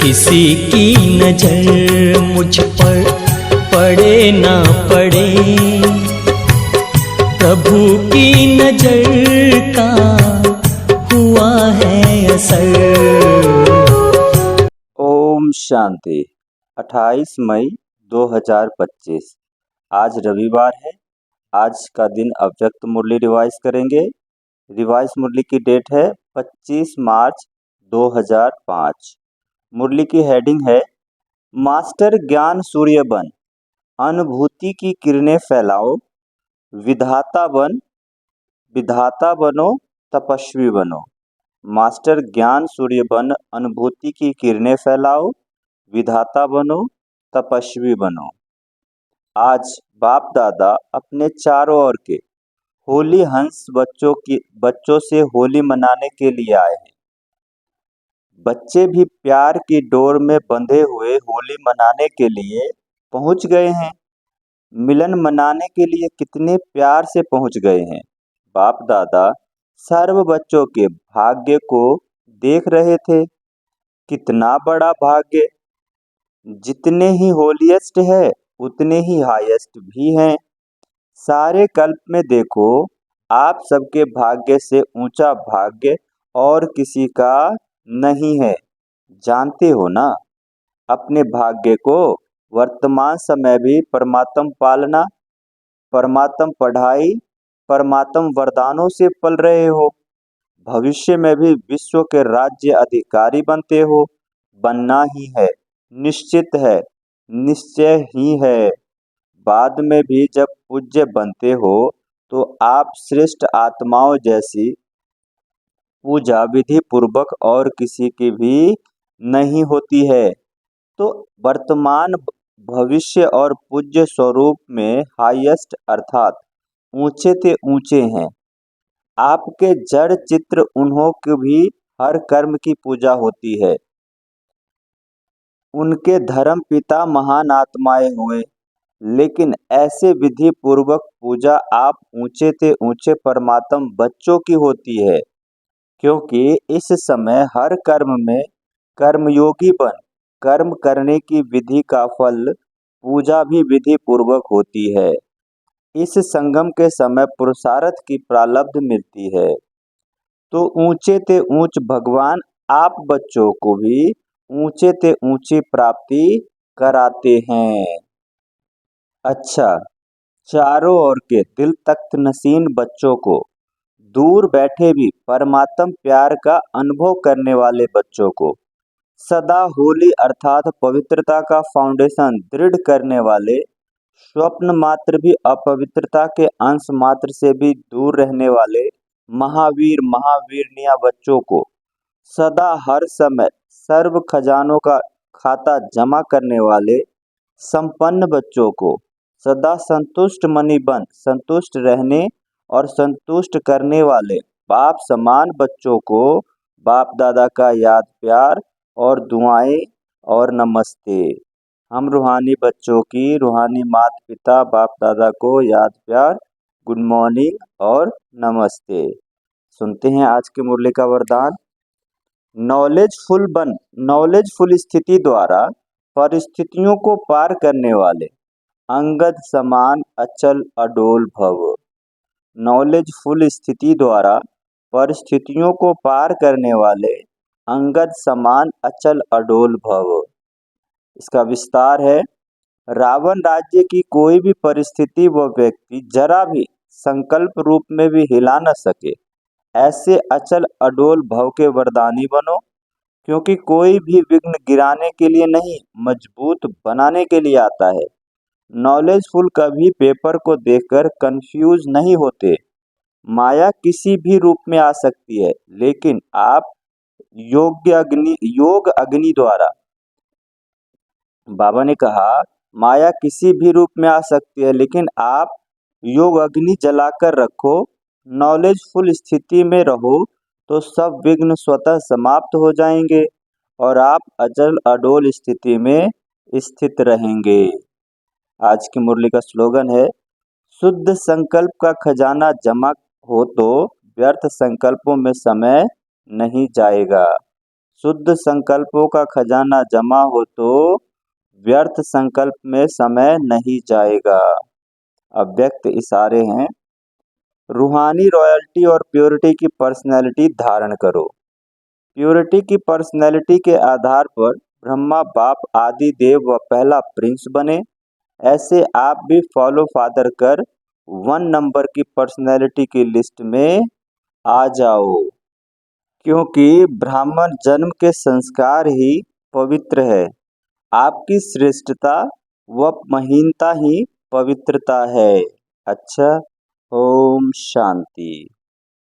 किसी की नजर मुझ पर पड़े ना पड़े, प्रभु की नजर का हुआ है असर। ओम शांति। 28 मई 2025 आज रविवार है। आज का दिन अव्यक्त मुरली रिवाइज करेंगे। रिवाइज मुरली की डेट है 25 मार्च 2005। मुरली की हेडिंग है मास्टर ज्ञान सूर्य बन, अनुभूति की किरणें फैलाओ, विधाता बनो, तपस्वी बनो। मास्टर ज्ञान सूर्य बन, अनुभूति की किरणें फैलाओ, विधाता बनो, तपस्वी बनो। आज बाप दादा अपने चारों ओर के होली हंस बच्चों से होली मनाने के लिए आए हैं। बच्चे भी प्यार की डोर में बंधे हुए होली मनाने के लिए पहुंच गए हैं। मिलन मनाने के लिए कितने प्यार से पहुंच गए हैं। बाप दादा सर्व बच्चों के भाग्य को देख रहे थे। कितना बड़ा भाग्य! जितने ही होलीएस्ट है उतने ही हाईएस्ट भी हैं। सारे कल्प में देखो, आप सबके भाग्य से ऊंचा भाग्य और किसी का नहीं है। जानते हो ना, अपने भाग्य को वर्तमान समय भी परमात्म पालना, परमात्म पढ़ाई, परमात्म वरदानों से पल रहे हो। भविष्य में भी विश्व के राज्य अधिकारी बनते हो। बनना ही है, निश्चित है, निश्चय ही है। बाद में भी जब पूज्य बनते हो तो आप श्रेष्ठ आत्माओं जैसी पूजा विधि पूर्वक और किसी की भी नहीं होती है। तो वर्तमान, भविष्य और पूज्य स्वरूप में हाईएस्ट अर्थात ऊंचे से ऊंचे हैं। आपके जड़ चित्र उन्हों की भी हर कर्म की पूजा होती है। उनके धर्म पिता महान आत्माएं हुए, लेकिन ऐसे विधि पूर्वक पूजा आप ऊंचे से ऊंचे परमात्म बच्चों की होती है। क्योंकि इस समय हर कर्म में कर्मयोगी बन कर्म करने की विधि का फल पूजा भी विधि पूर्वक होती है। इस संगम के समय पुरुषार्थ की प्रारब्ध मिलती है। तो ऊंचे ते ऊंच भगवान आप बच्चों को भी ऊंचे ते ऊंची प्राप्ति कराते हैं। अच्छा, चारों ओर के दिल तख्त नसीन बच्चों को, दूर बैठे भी परमात्म प्यार का अनुभव करने वाले बच्चों को, सदा होली अर्थात पवित्रता का फाउंडेशन दृढ़ करने वाले, स्वप्न मात्र भी अपवित्रता के अंश मात्र से भी दूर रहने वाले महावीर महावीरनिया बच्चों को, सदा हर समय सर्व खजानों का खाता जमा करने वाले संपन्न बच्चों को, सदा संतुष्ट मनी बन संतुष्ट रहने और संतुष्ट करने वाले बाप समान बच्चों को बाप दादा का याद प्यार और दुआएं और नमस्ते। हम रूहानी बच्चों की रूहानी माता पिता बाप दादा को याद प्यार, गुड मॉर्निंग और नमस्ते। सुनते हैं आज के मुरली का वरदान। नॉलेजफुल बन, नॉलेजफुल स्थिति द्वारा परिस्थितियों को पार करने वाले अंगद समान अचल अडोल भव। नॉलेजफुल स्थिति द्वारा परिस्थितियों को पार करने वाले अंगद समान अचल अडोल भव। इसका विस्तार है, रावण राज्य की कोई भी परिस्थिति व व्यक्ति जरा भी संकल्प रूप में भी हिला न सके, ऐसे अचल अडोल भव के वरदानी बनो। क्योंकि कोई भी विघ्न गिराने के लिए नहीं, मजबूत बनाने के लिए आता है। नॉलेजफुल कभी पेपर को देखकर कंफ्यूज नहीं होते। माया किसी भी रूप में आ सकती है, लेकिन आप योग अग्नि द्वारा, बाबा ने कहा माया किसी भी रूप में आ सकती है, लेकिन आप योग अग्नि जलाकर रखो, नॉलेजफुल स्थिति में रहो तो सब विघ्न स्वतः समाप्त हो जाएंगे और आप अचल अडोल स्थिति में स्थित रहेंगे। आज की मुरली का स्लोगन है, शुद्ध संकल्प का खजाना जमा हो तो व्यर्थ संकल्पों में समय नहीं जाएगा। शुद्ध संकल्पों का खजाना जमा हो तो व्यर्थ संकल्प में समय नहीं जाएगा। अव्यक्त इशारे हैं। रूहानी रॉयल्टी और प्योरिटी की पर्सनैलिटी धारण करो। प्योरिटी की पर्सनैलिटी के आधार पर ब्रह्मा बाप आदि देव व पहला प्रिंस बने। ऐसे आप भी फॉलो फादर कर 1 नंबर की पर्सनैलिटी की लिस्ट में आ जाओ, क्योंकि ब्राह्मण जन्म के संस्कार ही पवित्र है। आपकी श्रेष्ठता व महीनता ही पवित्रता है। अच्छा, ओम शांति।